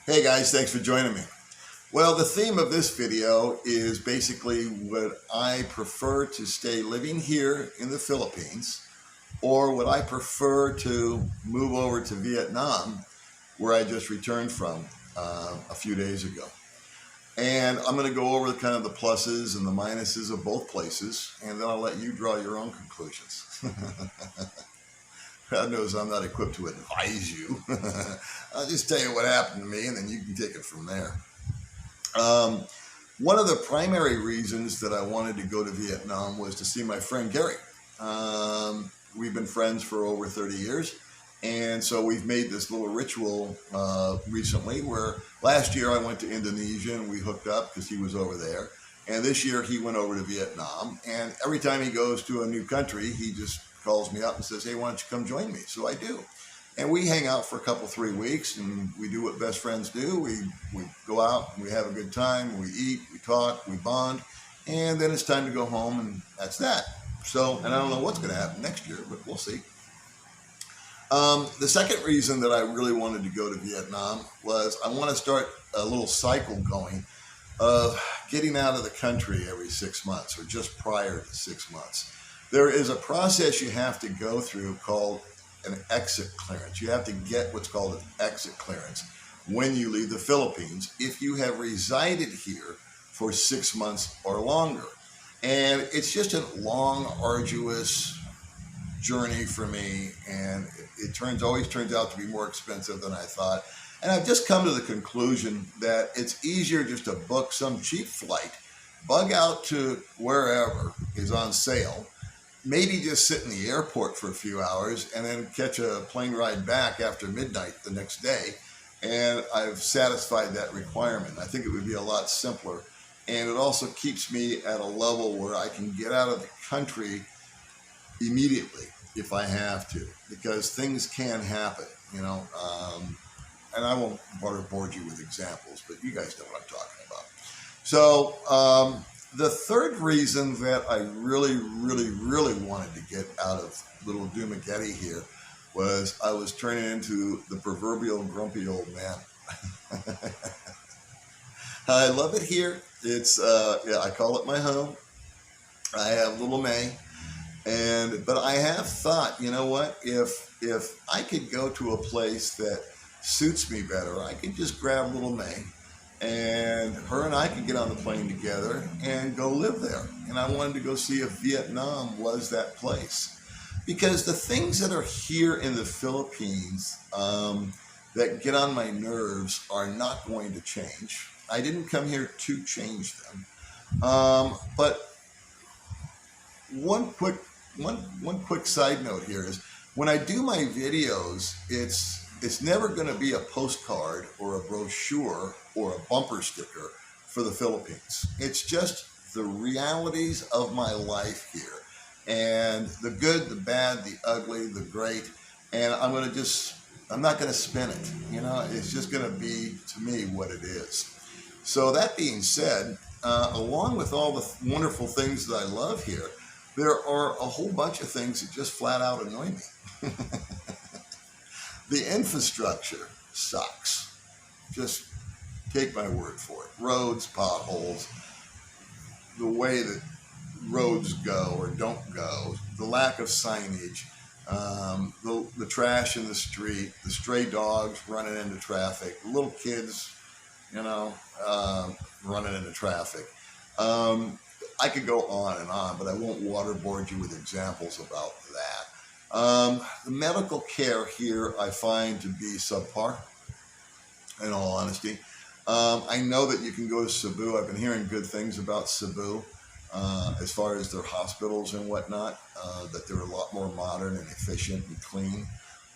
Hey guys, thanks for joining me. Well, the theme of this video is basically would I prefer to stay living here in the Philippines, or would I prefer to move over to Vietnam, where I just returned from a few days ago. And I'm going to go over kind of the pluses and the minuses of both places, and then I'll let you draw your own conclusions. God knows I'm not equipped to advise you. I'll just tell you what happened to me, and then you can take it from there. One of the primary reasons that I wanted to go to Vietnam was to see my friend Gary. We've been friends for over 30 years, and so we've made this little ritual recently where last year I went to Indonesia and we hooked up because he was over there. And this year he went over to Vietnam, and every time he goes to a new country, he just calls me up and says, hey, why don't you come join me? So I do. And we hang out for a couple, 3 weeks, and we do what best friends do. We go out, and we have a good time, we eat, we talk, we bond, and then it's time to go home, and that's that. So, and I don't know what's going to happen next year, but we'll see. The second reason that I really wanted to go to Vietnam was I want to start a little cycle going of getting out of the country every 6 months or just prior to 6 months. There is a process you have to go through called an exit clearance. You have to get what's called an exit clearance when you leave the Philippines if you have resided here for 6 months or longer. And it's just a long, arduous journey for me, and it always turns out to be more expensive than I thought. And I've just come to the conclusion that it's easier just to book some cheap flight, bug out to wherever is on sale, maybe just sit in the airport for a few hours and then catch a plane ride back after midnight the next day. And I've satisfied that requirement. I think it would be a lot simpler. And it also keeps me at a level where I can get out of the country immediately if I have to, because things can happen, you know. And I won't bore you with examples, but you guys know what I'm talking about. So the third reason that I really wanted to get out of little Dumaguete here was I was turning into the proverbial grumpy old man. I love it here. It's yeah, I call it my home. I have little May, but I have thought, you know what? If I could go to a place that suits me better, I could just grab little May, and her and I could get on the plane together and go live there. And I wanted to go see if Vietnam was that place, because the things that are here in the Philippines that get on my nerves are not going to change. I didn't come here to change them. But one quick side note here is when I do my videos, it's never going to be a postcard or a brochure or a bumper sticker for the Philippines. It's just the realities of my life here, and the good, the bad, the ugly, the great. And I'm not going to spin it. You know, it's just going to be, to me, what it is. So that being said, along with all the wonderful things that I love here, there are a whole bunch of things that just flat out annoy me. The infrastructure sucks. Just take my word for it. Roads, potholes, the way that roads go or don't go, the lack of signage, the trash in the street, the stray dogs running into traffic, little kids, you know, running into traffic. I could go on, but I won't waterboard you with examples about that. The medical care here I find to be subpar, in all honesty. I know that you can go to Cebu. I've been hearing good things about Cebu as far as their hospitals and whatnot, that they're a lot more modern and efficient and clean,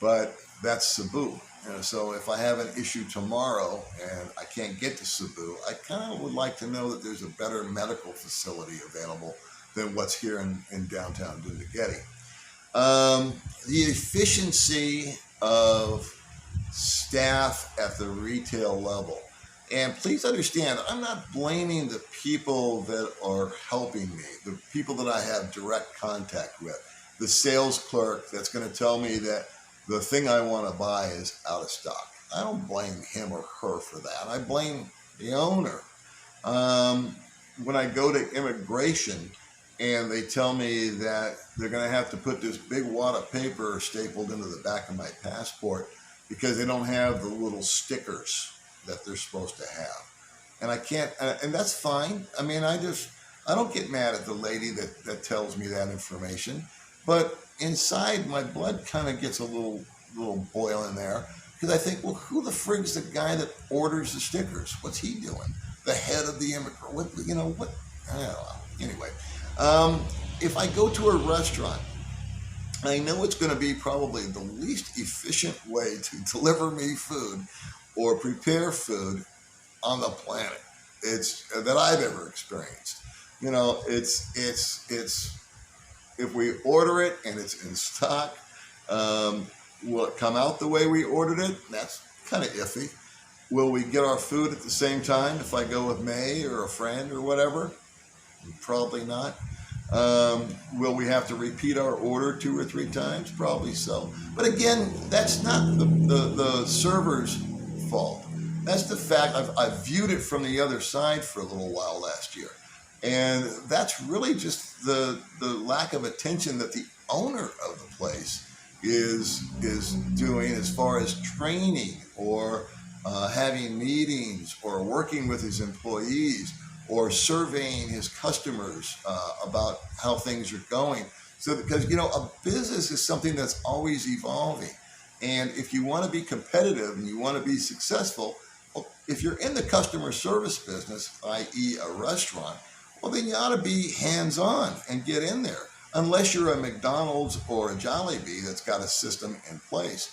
but that's Cebu. So if I have an issue tomorrow and I can't get to Cebu, I kind of would like to know that there's a better medical facility available than what's here in downtown Dumaguete. The efficiency of staff at the retail level. And please understand, I'm not blaming the people that are helping me, the people that I have direct contact with, the sales clerk that's going to tell me that the thing I want to buy is out of stock. I don't blame him or her for that. I blame the owner. When I go to immigration and they tell me that they're going to have to put this big wad of paper stapled into the back of my passport because they don't have the little stickers that they're supposed to have. And I can't, and that's fine. I mean, I don't get mad at the lady that tells me that information, but inside my blood kind of gets a little boil in there because I think, well, who the frig's the guy that orders the stickers? What's he doing? The head of the immigrant, what? I don't know. Anyway, if I go to a restaurant, I know it's going to be probably the least efficient way to deliver me food or prepare food on the planet that I've ever experienced. It's if we order it and it's in stock, will it come out the way we ordered it? That's kind of iffy. Will we get our food at the same time if I go with May or a friend or whatever? Probably not. Will we have to repeat our order 2 or 3 times? Probably so. But again, that's not the server's fault. That's the fact. I've viewed it from the other side for a little while last year. And that's really just the lack of attention that the owner of the place is doing as far as training or having meetings or working with his employees or surveying his customers about how things are going. So because, a business is something that's always evolving. And if you want to be competitive and you want to be successful, well, if you're in the customer service business, i.e. a restaurant, well, then you ought to be hands-on and get in there. Unless you're a McDonald's or a Jollibee that's got a system in place.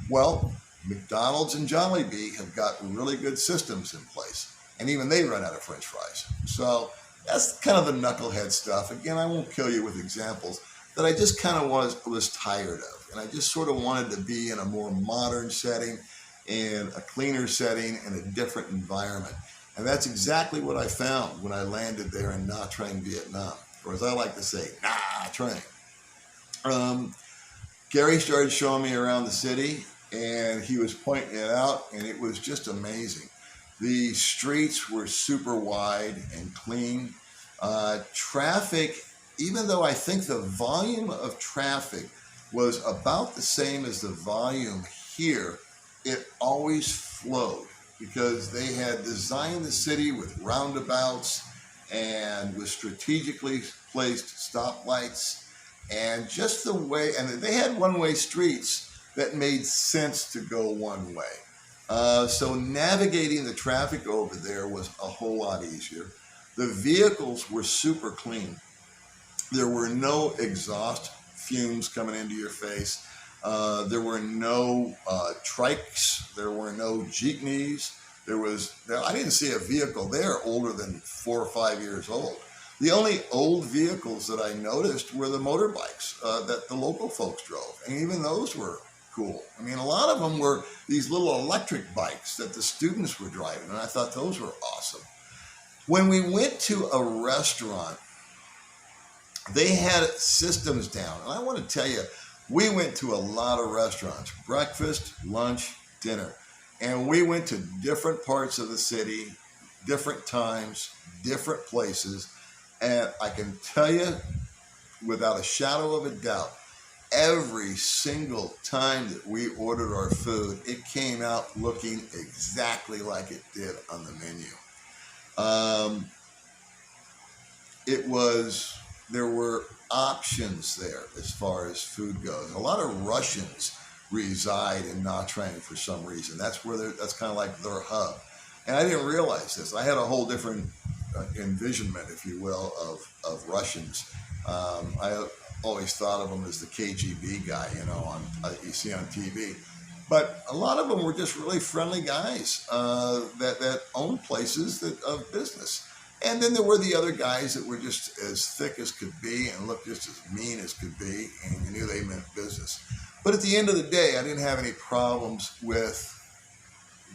Well, McDonald's and Jollibee have got really good systems in place. And even they run out of French fries. So that's kind of the knucklehead stuff. Again, I won't kill you with examples that I just kind of was tired of. And I just sort of wanted to be in a more modern setting, in a cleaner setting, in a different environment. And that's exactly what I found when I landed there in Nha Trang, Vietnam. Or as I like to say, Nha Trang. Gary started showing me around the city, and he was pointing it out, and it was just amazing. The streets were super wide and clean. Traffic, even though I think the volume of traffic was about the same as the volume here, it always flowed because they had designed the city with roundabouts and with strategically placed stoplights and just the way, and they had one-way streets that made sense to go one way. So navigating the traffic over there was a whole lot easier. The vehicles were super clean. There were no exhaust fumes coming into your face. There were no trikes. There were no jeepneys. I didn't see a vehicle there older than 4 or 5 years old. The only old vehicles that I noticed were the motorbikes that the local folks drove. And even those were cool. I mean, a lot of them were these little electric bikes that the students were driving, and I thought those were awesome. When we went to a restaurant, they had systems down, and I want to tell you, we went to a lot of restaurants, breakfast, lunch, dinner, and we went to different parts of the city, different times, different places, and I can tell you, without a shadow of a doubt, every single time that we ordered our food, it came out looking exactly like it did on the menu. There were options there as far as food goes. A lot of Russians reside in Nha Trang for some reason. That's kind of like their hub. And I didn't realize this. I had a whole different envisionment, if you will, of Russians. I always thought of them as the KGB guy, you see on TV. But a lot of them were just really friendly guys that owned places of business. And then there were the other guys that were just as thick as could be and looked just as mean as could be, and you knew they meant business. But at the end of the day, I didn't have any problems with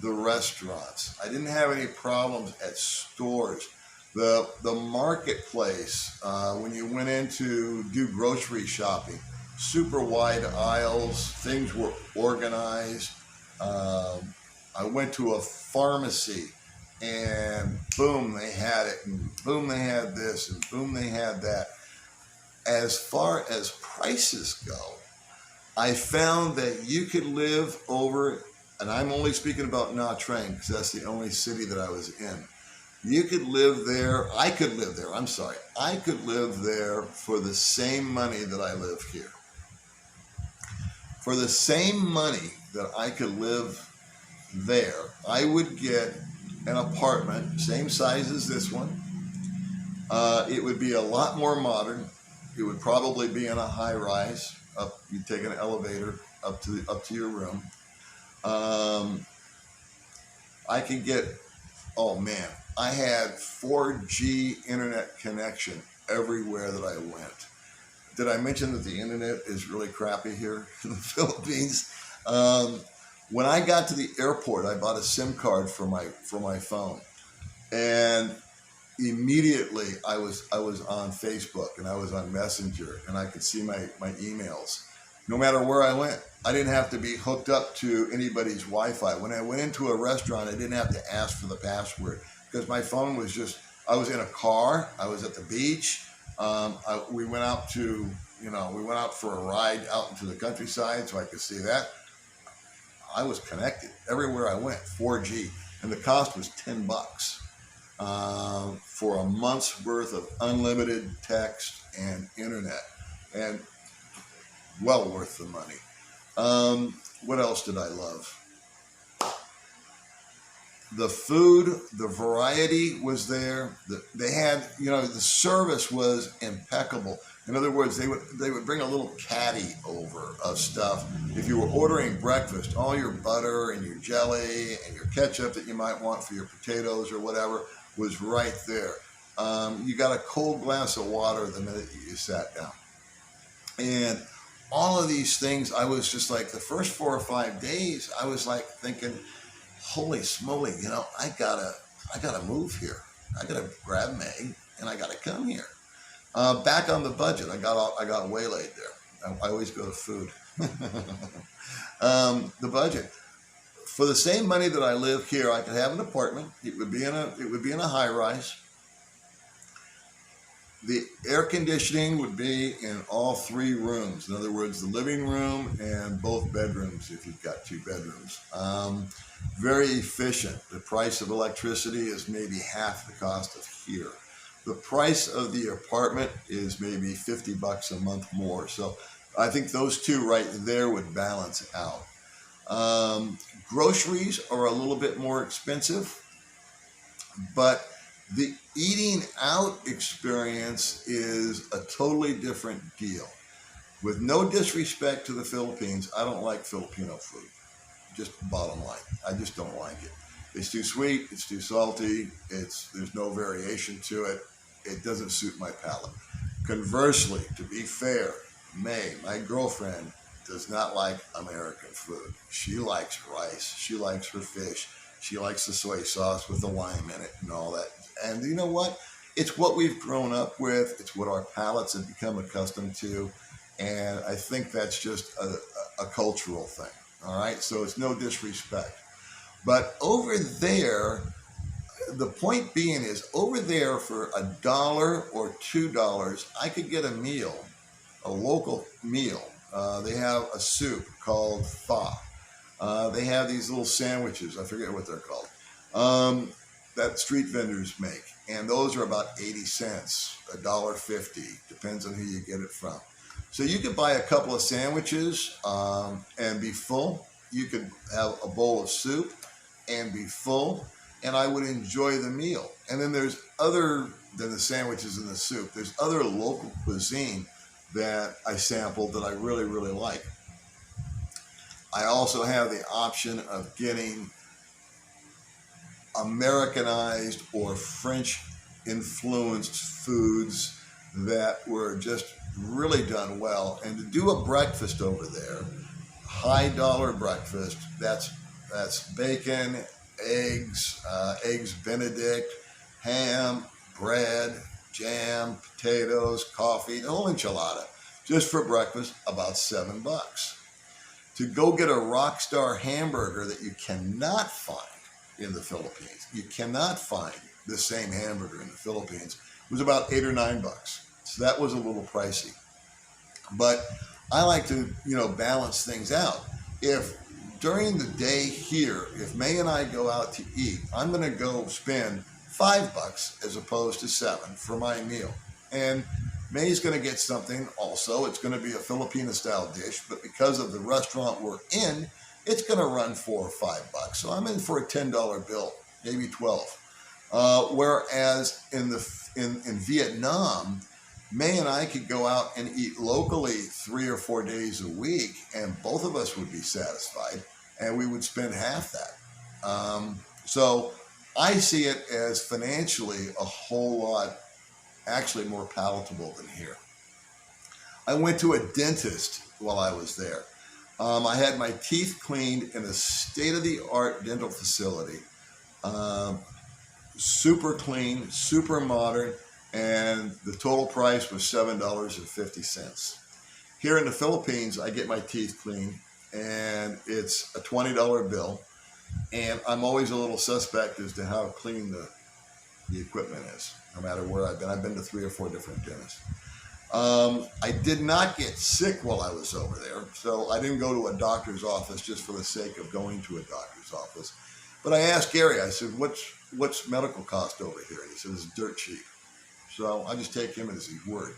the restaurants. I didn't have any problems at stores. The marketplace, when you went in to do grocery shopping, super wide aisles, things were organized. I went to a pharmacy, and boom, they had it, and boom, they had this, and boom, they had that. As far as prices go, I found that you could live over, and I'm only speaking about Nha Trang because that's the only city that I was in. You could live there, I could live there, I'm sorry. I could live there for the same money that I live here. For the same money that I could live there, I would get an apartment, same size as this one. It would be a lot more modern. It would probably be in a high rise. Up, you take an elevator up to your room. I could get, oh man, I had 4G internet connection everywhere that I went. Did I mention that the internet is really crappy here in the Philippines? When I got to the airport, I bought a SIM card for my phone, and immediately I was on Facebook and I was on Messenger, and I could see my emails. No matter where I went, I didn't have to be hooked up to anybody's Wi-Fi. When I went into a restaurant, I didn't have to ask for the password because my phone was just, I was in a car, I was at the beach, we went out for a ride out into the countryside so I could see that. I was connected everywhere I went, 4G, and the cost was $10 for a month's worth of unlimited text and internet, and well worth the money. What else did I love? The food, the variety was there. They had, the service was impeccable. In other words, they would bring a little caddy over of stuff. If you were ordering breakfast, all your butter and your jelly and your ketchup that you might want for your potatoes or whatever was right there. You got a cold glass of water the minute you sat down. And all of these things, I was just like, the first 4 or 5 days, I was like thinking, holy smoly, I gotta move here. I gotta grab Meg and I gotta come here. Back on the budget, I got waylaid there. I always go to food. The budget. For the same money that I live here, I could have an apartment. It would be in a high rise. The air conditioning would be in all 3 rooms. In other words, the living room and both bedrooms if you've got 2 bedrooms. Very efficient. The price of electricity is maybe half the cost of here. The price of the apartment is maybe $50 a month more. So I think those 2 right there would balance out. Groceries are a little bit more expensive, but the eating out experience is a totally different deal. With no disrespect to the Philippines, I don't like Filipino food. Just bottom line. I just don't like it. It's too sweet, it's too salty, there's no variation to it. It doesn't suit my palate. Conversely, to be fair, May, my girlfriend, does not like American food. She likes rice, she likes her fish, she likes the soy sauce with the lime in it and all that. And you know what? It's what we've grown up with. It's what our palates have become accustomed to. And I think that's just a cultural thing. All right. So it's no disrespect. But over there, the point being is over there for $1 or $2, I could get a meal, a local meal. They have a soup called pho. They have these little sandwiches. I forget what they're called. That street vendors make, and those are about 80 cents, $1.50, depends on who you get it from. So you could buy a couple of sandwiches and be full. You could have a bowl of soup and be full, and I would enjoy the meal. And then there's other than the sandwiches and the soup, there's other local cuisine that I sampled that I really, really like. I also have the option of getting Americanized or French influenced foods that were just really done well. And to do a breakfast over there, high dollar breakfast, that's bacon, eggs, eggs Benedict, ham, bread, jam, potatoes, coffee, the whole enchilada, just for breakfast, about $7. to go get a Rockstar hamburger that you cannot find in the Philippines. You cannot find the same hamburger in the Philippines. It was about $8 or $9. So that was a little pricey. But I like to, balance things out. If during the day here, if May and I go out to eat, I'm going to go spend $5 as opposed to $7 for my meal. And May's going to get something also. It's going to be a Filipino style dish, but because of the restaurant we're in, it's going to run $4 or $5. So I'm in for a $10 bill, maybe 12. Whereas in Vietnam, May and I could go out and eat locally 3 or 4 days a week, and both of us would be satisfied, and we would spend half that. So I see it as financially a whole lot, actually more palatable than here. I went to a dentist while I was there. I had my teeth cleaned in a state-of-the-art dental facility. Super clean, super modern, and the total price was $7.50. Here in the Philippines, I get my teeth cleaned, and it's a $20 bill, and I'm always a little suspect as to how clean the equipment is, no matter where I've been. I've been to 3 or 4 different dentists. I did not get sick while I was over there, so I didn't go to a doctor's office just for the sake of going to a doctor's office. But I asked Gary, I said, what's medical cost over here? And he said, it's dirt cheap. So I just take him at his word.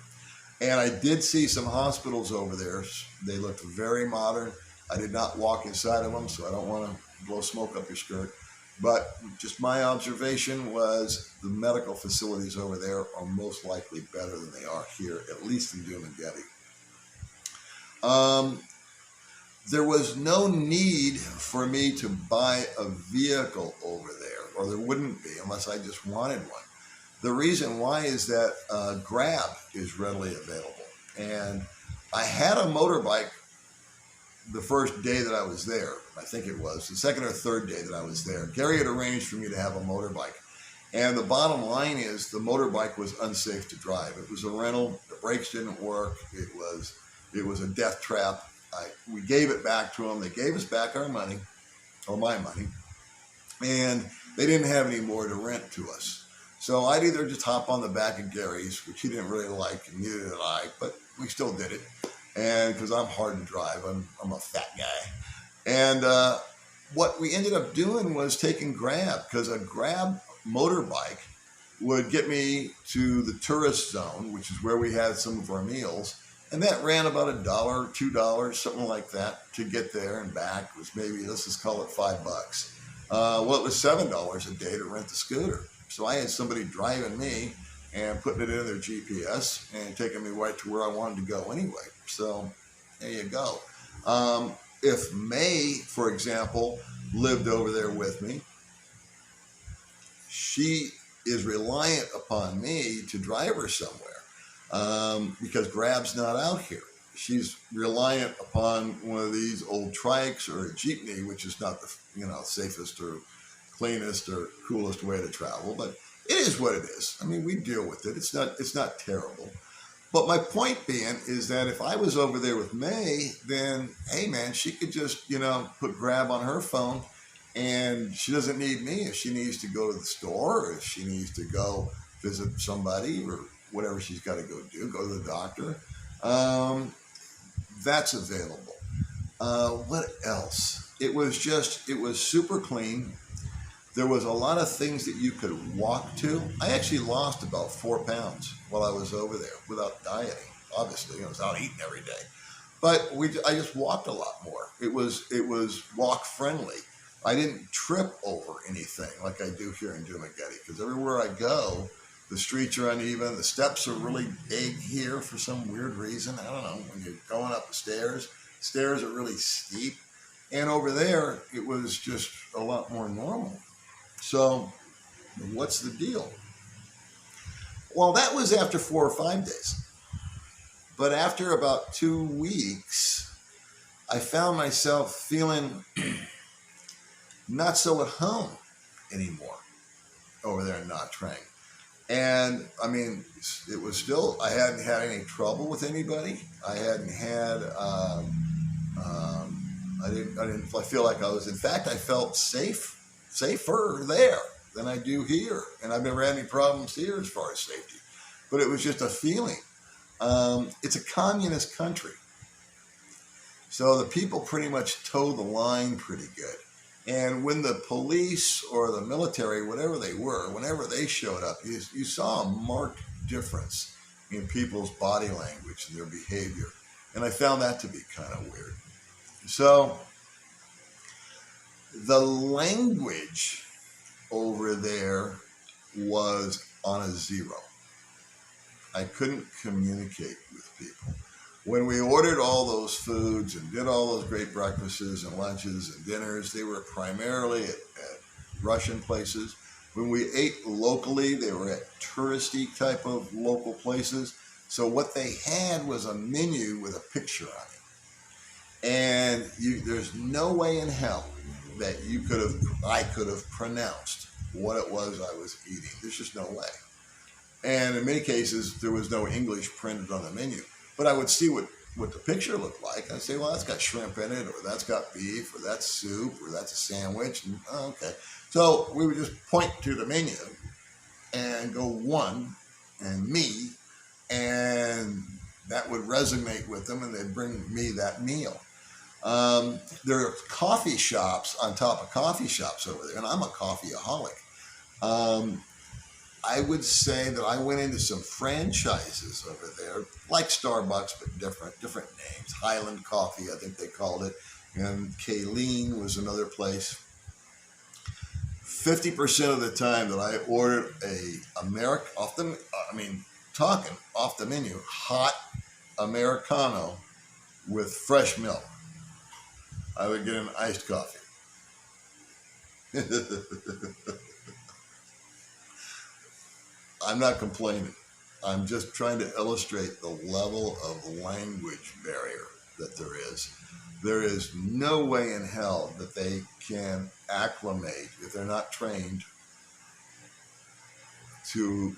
And I did see some hospitals over there. They looked very modern. I did not walk inside of them, so I don't want to blow smoke up your skirt. But just my observation was the medical facilities over there are most likely better than they are here, at least in Dumaguete. There was no need for me to buy a vehicle over there, or there wouldn't be unless I just wanted one. The reason why is that Grab is readily available. And I had a motorbike the first day that I was there. I think it was the second or third day that I was there. Gary had arranged for me to have a motorbike. And the bottom line is the motorbike was unsafe to drive. It was a rental. The brakes didn't work. It was a death trap. We gave it back to them. They gave us back our money, or my money. And they didn't have any more to rent to us. So I'd either just hop on the back of Gary's, which he didn't really like, and neither did I, but we still did it. And because I'm hard to drive, I'm a fat guy. And what we ended up doing was taking Grab, because a Grab motorbike would get me to the tourist zone, which is where we had some of our meals. And that ran about $1, $2, something like that to get there and back. It was maybe, let's just call it $5. Well, it was $7 a day to rent the scooter. So I had somebody driving me and putting it in their GPS and taking me right to where I wanted to go anyway. So there you go. If May, for example, lived over there with me, she is reliant upon me to drive her somewhere because Grab's not out here. She's reliant upon one of these old trikes or a jeepney, which is not the safest or cleanest or coolest way to travel, but it is what it is. I mean, we deal with it. It's not terrible. But my point being is that if I was over there with May, then, hey man, she could just, put Grab on her phone, and she doesn't need me if she needs to go to the store, or if she needs to go visit somebody, or whatever she's got to go do, go to the doctor. That's available. What else? It was super clean. There was a lot of things that you could walk to. I actually lost about 4 pounds while I was over there without dieting. Obviously, I was out eating every day. But I just walked a lot more. It was walk friendly. I didn't trip over anything like I do here in Dumaguete, because everywhere I go, the streets are uneven. The steps are really big here for some weird reason. I don't know. When you're going up the stairs are really steep. And over there, it was just a lot more normal. So what's the deal? Well, that was after 4 or 5 days. But after about 2 weeks, I found myself feeling not so at home anymore over there in Nha Trang. And I mean, it was still, I hadn't had any trouble with anybody. I hadn't had I feel like I was, in fact, I felt safer there than I do here. And I've never had any problems here as far as safety. But it was just a feeling. It's a communist country. So the people pretty much toe the line pretty good. And when the police or the military, whatever they were, whenever they showed up, you saw a marked difference in people's body language and their behavior. And I found that to be kind of weird. So the language over there was on a zero. I couldn't communicate with people. When we ordered all those foods and did all those great breakfasts and lunches and dinners, they were primarily at Russian places. When we ate locally, they were at touristy type of local places. So what they had was a menu with a picture on it. And there's no way in hell that I could have pronounced what it was I was eating. There's just no way. And in many cases, there was no English printed on the menu. But I would see what the picture looked like. I'd say, well, that's got shrimp in it, or that's got beef, or that's soup, or that's a sandwich. And, okay. So we would just point to the menu and go one and me, and that would resonate with them, and they'd bring me that meal. There are coffee shops on top of coffee shops over there, and I'm a coffeeaholic. I would say that I went into some franchises over there, like Starbucks, but different names. Highland Coffee, I think they called it, and Kayleen was another place. 50% of the time that I ordered off the menu, hot Americano with fresh milk, I would get an iced coffee. I'm not complaining. I'm just trying to illustrate the level of language barrier that there is. There is no way in hell that they can acclimate, if they're not trained, to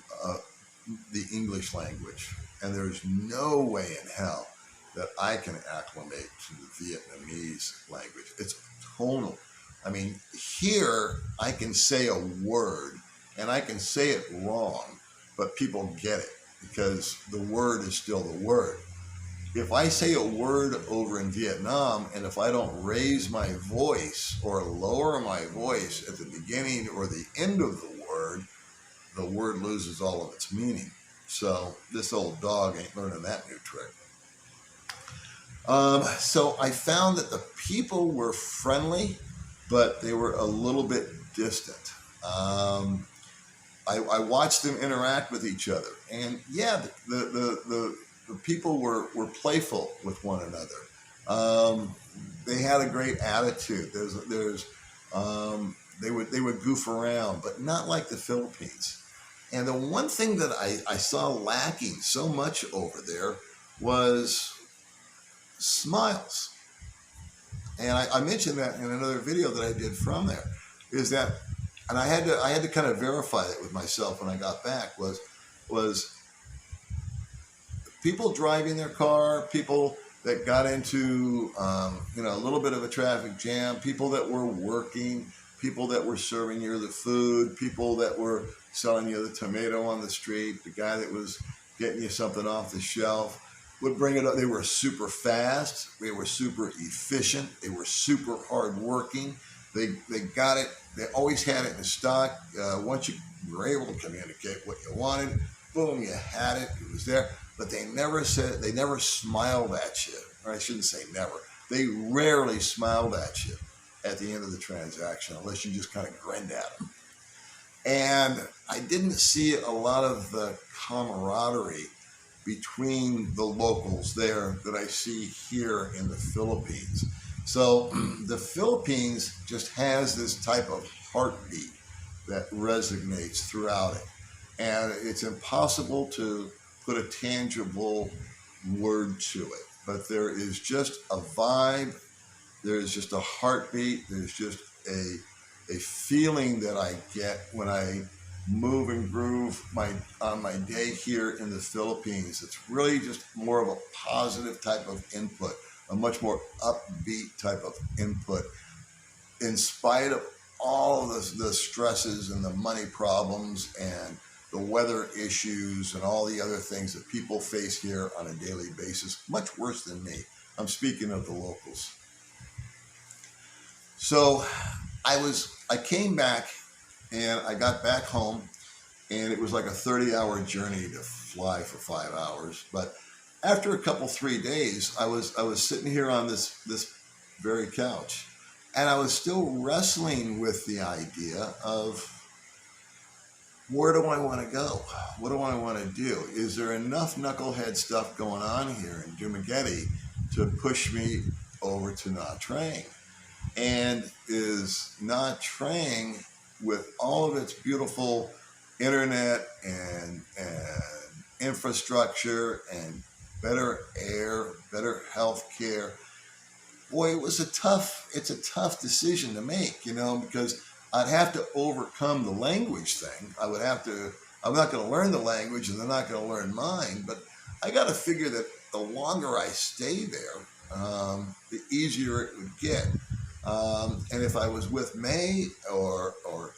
the English language. And there's no way in hell that I can acclimate to the Vietnamese language. It's tonal. I mean, here I can say a word and I can say it wrong, but people get it because the word is still the word. If I say a word over in Vietnam, and if I don't raise my voice or lower my voice at the beginning or the end of the word loses all of its meaning. So this old dog ain't learning that new trick. So I found that the people were friendly, but they were a little bit distant. I watched them interact with each other, and yeah, the people were playful with one another. They had a great attitude. They would goof around, but not like the Philippines. And the one thing that I saw lacking so much over there was smiles. And I mentioned that in another video that I did from there, is that, and I had to kind of verify that with myself when I got back, was people driving their car, people that got into a little bit of a traffic jam, people that were working, people that were serving you the food, people that were selling you the tomato on the street, the guy that was getting you something off the shelf would bring it up. They were super fast. They were super efficient. They were super hardworking. They got it. They always had it in stock. Once you were able to communicate what you wanted, boom, you had it. It was there. But they never smiled at you. Or I shouldn't say never. They rarely smiled at you at the end of the transaction, unless you just kind of grinned at them. And I didn't see a lot of the camaraderie between the locals there that I see here in the Philippines. So the Philippines just has this type of heartbeat that resonates throughout it. And it's impossible to put a tangible word to it. But there is just a vibe, there's just a heartbeat, there's just a feeling that I get when I move and groove on my day here in the Philippines. It's really just more of a positive type of input, a much more upbeat type of input, in spite of all of the stresses and the money problems and the weather issues and all the other things that people face here on a daily basis, much worse than me. I'm speaking of the locals. So I came back and I got back home, and it was like a 30-hour journey to fly for 5 hours. But after a couple, 3 days, I was sitting here on this very couch, and I was still wrestling with the idea of, where do I want to go? What do I want to do? Is there enough knucklehead stuff going on here in Dumaguete to push me over to Nha Trang? And is Nha Trang, with all of its beautiful internet and infrastructure and better air, better health care, boy, it's a tough decision to make, because I'd have to overcome the language thing. I'm not going to learn the language, and they're not going to learn mine, but I got to figure that the longer I stay there, the easier it would get. And if I was with May or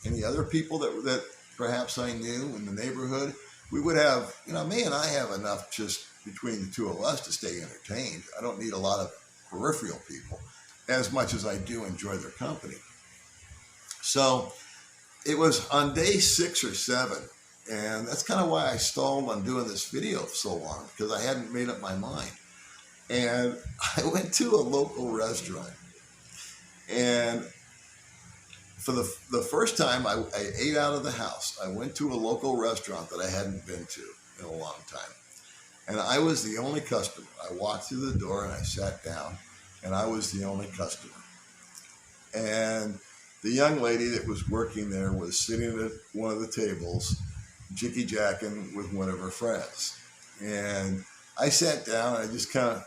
any other people that perhaps I knew in the neighborhood, we would have, May and I have enough just between the two of us to stay entertained. I don't need a lot of peripheral people as much as I do enjoy their company. So it was on day 6 or 7, and that's kind of why I stalled on doing this video so long, because I hadn't made up my mind. And I went to a local restaurant, and for the first time, I ate out of the house. I went to a local restaurant that I hadn't been to in a long time, and I was the only customer. I walked through the door and I sat down, and I was the only customer. And the young lady that was working there was sitting at one of the tables, jicky-jacking with one of her friends. And I sat down, and I just kind of,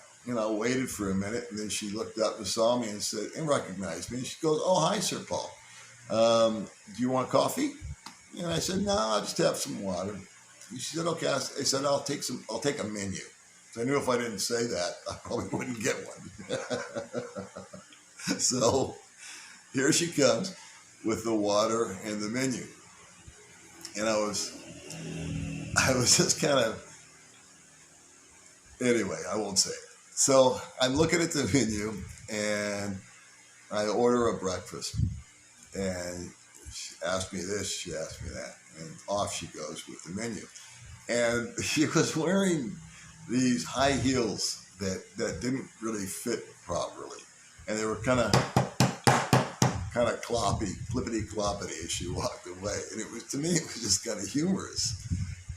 waited for a minute, and then she looked up and saw me and recognized me. And she goes, "Oh, hi, Sir Paul. Do you want coffee?" And I said, "No, I'll just have some water." And she said, "Okay." I said, I'll take a menu. So I knew if I didn't say that, I probably wouldn't get one. So here she comes with the water and the menu. And I was just kind of, anyway, I won't say it. So I'm looking at the menu, and I order a breakfast. And she asked me this, she asked me that, and off she goes with the menu. And she was wearing these high heels that didn't really fit properly. And they were kind of clippity-cloppity as she walked away. And to me, it was just kind of humorous.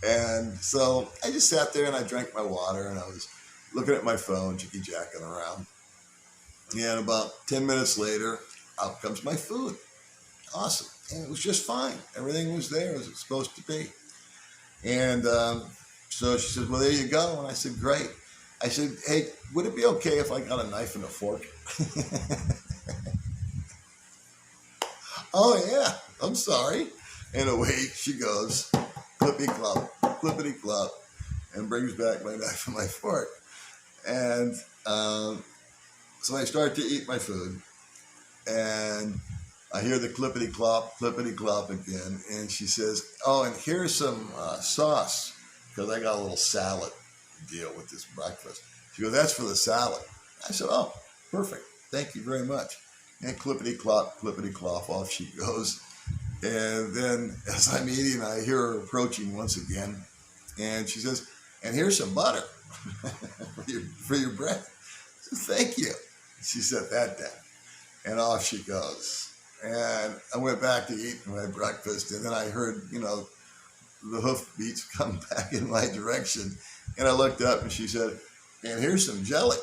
And so I just sat there and I drank my water, and I was looking at my phone, jicky-jacking around. And about 10 minutes later, out comes my food. Awesome. And it was just fine. Everything was there as it's supposed to be. And so she said, "Well, there you go." And I said, "Great." I said, "Hey, would it be okay if I got a knife and a fork?" "Oh, yeah, I'm sorry." And away she goes, clippity-clop, and brings back my knife and my fork. And so I start to eat my food, and I hear the clippity-clop again. And she says, "Oh, and here's some sauce, because I got a little salad deal with this breakfast." She goes, "That's for the salad." I said, "Oh, perfect. Thank you very much." And clippity-clop, off she goes. And then as I'm eating, I hear her approaching once again. And she says, "And here's some butter for your bread." I said, "Thank you." She set that down. And off she goes. And I went back to eat my breakfast. And then I heard, the hoofbeats come back in my direction. And I looked up, and she said, "And here's some jelly."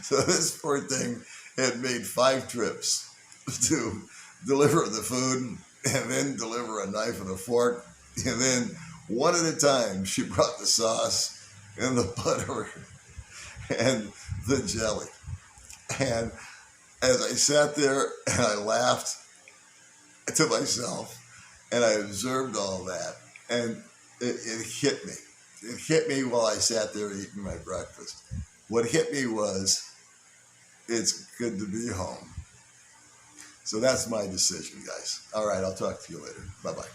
So this poor thing had made 5 trips to deliver the food, and then deliver a knife and a fork. And then one at a time, she brought the sauce and the butter and the jelly. And as I sat there and I laughed to myself, and I observed all that, and it hit me. it hit me while I sat there eating my breakfast. What hit me was, it's good to be home. So that's my decision, guys. All right, I'll talk to you later. Bye-bye.